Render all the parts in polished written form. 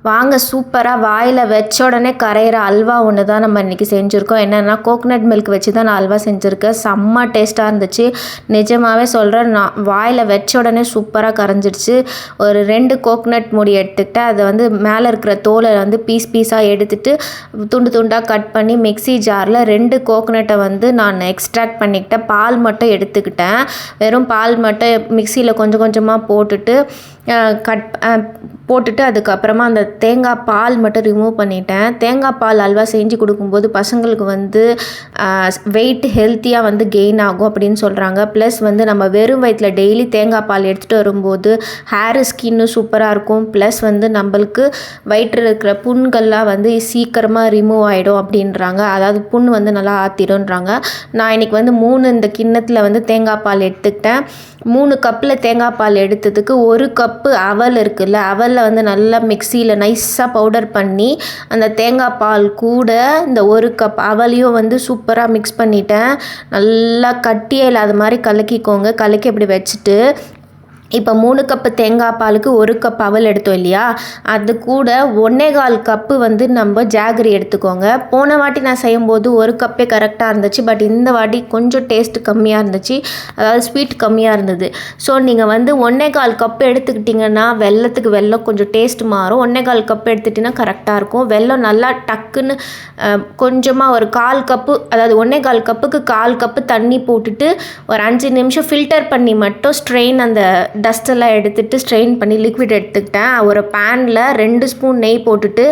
வாங்க சூப்பராக வாயில் வச்ச உடனே கரையிற அல்வா ஒன்று தான் நம்ம இன்றைக்கி செஞ்சுருக்கோம். என்னென்னா கோகனட் மில்க் வச்சு தான் நான் அல்வா செஞ்சுருக்கேன். செம்ம டேஸ்ட்டாக இருந்துச்சு. நிஜமாகவே சொல்கிறேன், நான் வாயில் வச்ச உடனே சூப்பராக கரைஞ்சிடுச்சு. ஒரு 2 கோகனட் மூடி எடுத்துக்கிட்டேன். அதை வந்து மேலே இருக்கிற தோலை வந்து பீஸாக எடுத்துகிட்டு துண்டு துண்டாக கட் பண்ணி மிக்ஸி ஜாரில் 2 கோகனட்டை வந்து நான் எக்ஸ்ட்ராக்ட் பண்ணிக்கிட்டேன். பால் மட்டும் எடுத்துக்கிட்டேன். வெறும் பால் மட்டும் மிக்சியில் கொஞ்சம் கொஞ்சமாக போட்டுட்டு அதுக்கப்புறமா அந்த தேங்காய் பால் மட்டும் ரிமூவ் பண்ணிட்டேன். தேங்காய் பால் அல்வா செஞ்சு கொடுக்கும்போது பசங்களுக்கு வந்து வெயிட் ஹெல்த்தியாக வந்து கெயின் ஆகும் அப்படின்னு சொல்கிறாங்க. ப்ளஸ் வந்து நம்ம வெறும் வயிற்றில் டெய்லி தேங்காய் பால் எடுத்துகிட்டு வரும்போது ஹேரு ஸ்கின்னு சூப்பராக இருக்கும். ப்ளஸ் வந்து நம்மளுக்கு வயிற்றில் இருக்கிற புண்கள்லாம் வந்து சீக்கிரமாக ரிமூவ் ஆகிடும் அப்படின்றாங்க. அதாவது புண் வந்து நல்லா ஆற்றிடும்ன்றாங்க. நான் இன்றைக்கி வந்து 3 இந்த கிண்ணத்தில் வந்து தேங்காய் பால் எடுத்துக்கிட்டேன். 3 கப்பில் தேங்காய் பால் எடுத்ததுக்கு 1 கப்பு அவல் இருக்குல்ல, அவலில் வந்து நல்லா மிக்சியில் நைஸாக பவுடர் பண்ணி அந்த தேங்காய் பால் கூட இந்த 1 கப் அவலையும் வந்து சூப்பராக மிக்ஸ் பண்ணிட்டேன். நல்லா கட்டியே இல்லாத மாதிரி கலக்கிக்கோங்க. கலக்கி அப்படி வச்சுட்டு இப்போ 3 கப்பு தேங்காய் பாலுக்கு 1 கப் அவல் எடுத்தோம் இல்லையா, அது கூட 1.25 கப்பு வந்து நம்ம ஜாகரி எடுத்துக்கோங்க. போன வாட்டி நான் செய்யும்போது 1 கப்பே கரெக்டாக இருந்துச்சு. பட் இந்த வாட்டி கொஞ்சம் டேஸ்ட் கம்மியாக இருந்துச்சு, அதாவது ஸ்வீட் கம்மியாக இருந்தது. ஸோ நீங்கள் வந்து 1.25 கப்பு எடுத்துக்கிட்டிங்கன்னா வெல்லத்துக்கு வெல்லம் கொஞ்சம் டேஸ்ட் மாறும். 1.25 கப்பு எடுத்துட்டிங்கன்னா கரெக்டாக இருக்கும். வெல்லம் நல்லா டக்குன்னு கொஞ்சமாக ஒரு 1/4 கப்பு, அதாவது 1.25 கப்புக்கு 1/4 கப்பு தண்ணி போட்டுட்டு ஒரு 5 நிமிஷம் ஃபில்டர் பண்ணி மட்டும் ஸ்ட்ரெயின் அந்த டஸ்ட்டெல்லாம் எடுத்துகிட்டு ஸ்ட்ரெயின் பண்ணி லிக்விட் எடுத்துக்கிட்டேன். ஒரு பேனில் 2 ஸ்பூன் நெய் போட்டுட்டு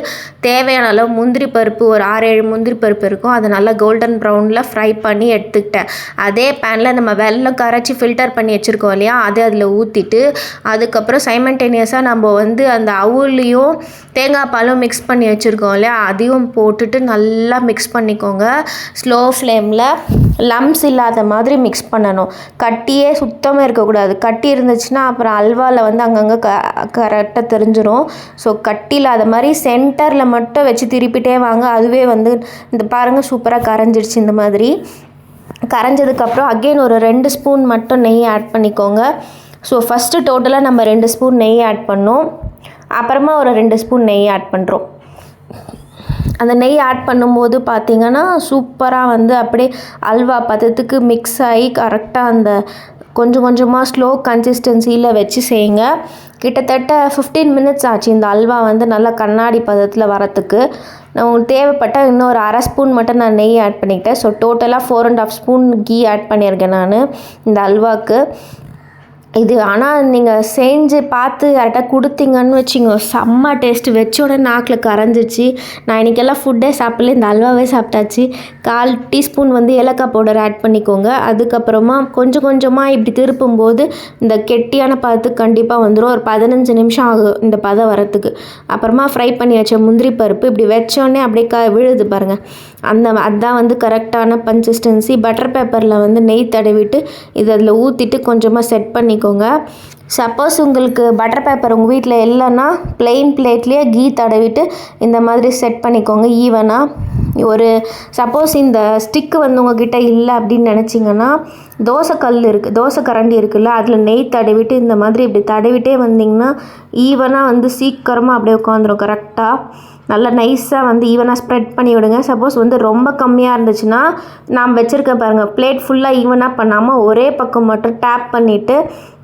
தேவையான அளவு முந்திரி பருப்பு, ஒரு 6-7 முந்திரி பருப்பு இருக்கும், அதை நல்லா கோல்டன் ப்ரௌனில் ஃப்ரை பண்ணி எடுத்துக்கிட்டேன். அதே பேனில் நம்ம வெல்லம் கரைச்சி ஃபில்டர் பண்ணி வச்சுருக்கோம் இல்லையா, அதை அதில் ஊற்றிட்டு அதுக்கப்புறம் சைமல்டேனியஸாக நம்ம வந்து அந்த அவுலையும் தேங்காய் பாலும் மிக்ஸ் பண்ணி வச்சுருக்கோம் இல்லையா, அதையும் போட்டுட்டு நல்லா மிக்ஸ் பண்ணிக்கோங்க. ஸ்லோ ஃப்ளேமில் லம்ஸ் இல்லாத மாதிரி மிக்ஸ் பண்ணணும். கட்டியே சுத்தமாக இருக்கக்கூடாது. கட்டி இருந்துச்சுன்னா அப்புறம் அல்வாவில் வந்து அங்கங்கே கரெக்டாக தெரிஞ்சிடும். ஸோ கட்டி இல்லாத மாதிரி சென்டரில் மட்டும் வச்சு திருப்பிட்டே வாங்க. அதுவே வந்து இந்த பாருங்கள் சூப்பராக கரைஞ்சிடுச்சு. இந்த மாதிரி கரைஞ்சதுக்கப்புறம் அகெயின் ஒரு 2 ஸ்பூன் மட்டும் நெய் ஆட் பண்ணிக்கோங்க. ஸோ ஃபஸ்ட்டு டோட்டலாக நம்ம 2 ஸ்பூன் நெய் ஆட் பண்ணோம். அப்புறமா ஒரு 2 ஸ்பூன் நெய் ஆட் பண்ணுறோம். அந்த நெய் ஆட் பண்ணும்போது பார்த்திங்கன்னா சூப்பராக வந்து அப்படியே அல்வா பதத்துக்கு மிக்ஸ் ஆகி கரெக்டாக அந்த கொஞ்சம் கொஞ்சமாக ஸ்லோ கன்சிஸ்டன்சியில் வச்சு செய்யுங்க. கிட்டத்தட்ட 15 மினிட்ஸ் ஆச்சு இந்த அல்வா வந்து நல்லா கண்ணாடி பதத்தில் வரத்துக்கு. நான் உங்களுக்கு தேவைப்பட்டால் இன்னொரு 1/2 ஸ்பூன் மட்டும் நான் நெய் ஆட் பண்ணிக்கிட்டேன். ஸோ டோட்டலாக 4.5 ஸ்பூன் கீ ஆட் பண்ணியிருக்கேன் நான் இந்த அல்வாவுக்கு. இது ஆனால் நீங்கள் செஞ்சு பார்த்து கரெக்டாக கொடுத்தீங்கன்னு வச்சிங்க, செம்ம டேஸ்ட்டு. வச்ச உடனே நாக்கில் கரைஞ்சிச்சு. நான் இன்றைக்கெல்லாம் ஃபுட்டே சாப்பிடல, இந்த அல்வாவே சாப்பிட்டாச்சு. 1/4 டீஸ்பூன் வந்து ஏலக்காய் பவுடர் ஆட் பண்ணிக்கோங்க. அதுக்கப்புறமா கொஞ்சம் கொஞ்சமாக இப்படி திருப்பும்போது இந்த கெட்டியான பதத்துக்கு கண்டிப்பாக வந்துடும். ஒரு 15 நிமிஷம் ஆகும் இந்த பதம் வரத்துக்கு. அப்புறமா ஃப்ரை பண்ணி வச்ச முந்திரி பருப்பு இப்படி வச்சோடனே அப்படியே விழுது பாருங்கள், அதுதான் வந்து கரெக்டான கன்சிஸ்டன்சி. பட்டர் பேப்பரில் வந்து நெய் தடவிட்டு இது அதில் ஊற்றிட்டு கொஞ்சமாக செட் பண்ணிக்கோங்க. சப்போஸ் உங்களுக்கு பட்டர் பேப்பர் உங்கள் வீட்டில் இல்லைன்னா பிளெயின் பிளேட்லேயே கீ தடவிட்டு இந்த மாதிரி செட் பண்ணிக்கோங்க ஈவனாக. ஒரு சப்போஸ் இந்த ஸ்டிக்கு வந்து உங்ககிட்ட இல்லை அப்படின்னு நினச்சிங்கன்னா தோசை கரண்டி இருக்குல்ல, அதில் நெய் தடவிட்டு இந்த மாதிரி இப்படி தடவிட்டே வந்திங்கன்னா ஈவனாக வந்து சீக்கிரமாக அப்படியே உட்காந்துரும். கரெக்டாக நல்லா நைஸாக வந்து ஈவனாக ஸ்ப்ரெட் பண்ணி விடுங்க. சப்போஸ் வந்து ரொம்ப கம்மியாக இருந்துச்சுன்னா நான் வச்சுருக்கேன் பாருங்கள், பிளேட் ஃபுல்லாக ஈவனாக பண்ணாமல் ஒரே பக்கம் மட்டும் டேப் பண்ணிவிட்டு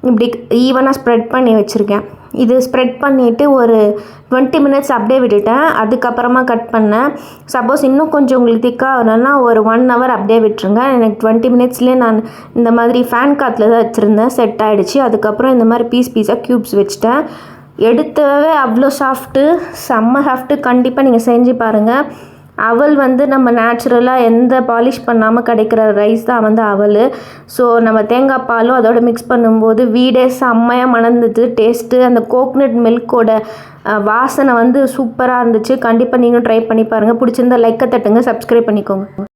இப்படி ஈவனாக ஸ்ப்ரெட் பண்ணி வச்சுருக்கேன். இது ஸ்ப்ரெட் பண்ணிவிட்டு ஒரு 20 மினிட்ஸ் அப்படியே விட்டுட்டேன். அதுக்கப்புறமா கட் பண்ணேன். சப்போஸ் இன்னும் கொஞ்சம் உங்களுக்கு திக்காக வரணும்னா ஒரு 1 ஹவர் அப்படியே விட்டுருங்க. எனக்கு 20 மினிட்ஸ்லேயே நான் இந்த மாதிரி ஃபேன் காற்றுல தான் வச்சுருந்தேன், செட் ஆகிடுச்சு. அதுக்கப்புறம் இந்த மாதிரி பீஸாக க்யூப்ஸ் வச்சுட்டேன். எடுத்தவே அவ்வளோ சாஃப்ட்டு, செம்ம சாஃப்ட்டு. கண்டிப்பாக நீங்கள் செஞ்சு பாருங்கள். அவல் வந்து நம்ம நேச்சுரலாக எந்த பாலிஷ் பண்ணாமல் கிடைக்கிற ரைஸ் தான் வந்து அவல். ஸோ நம்ம தேங்காய் பாலும் அதோட மிக்ஸ் பண்ணும்போது வீடே செம்மையாக மணந்தது டேஸ்ட்டு. அந்த கோகனட் மில்கோட வாசனை வந்து சூப்பராக இருந்துச்சு. கண்டிப்பாக நீங்களும் ட்ரை பண்ணி பாருங்கள். பிடிச்சிருந்தா லைக்கை தட்டுங்க, சப்ஸ்கிரைப் பண்ணிக்கோங்க.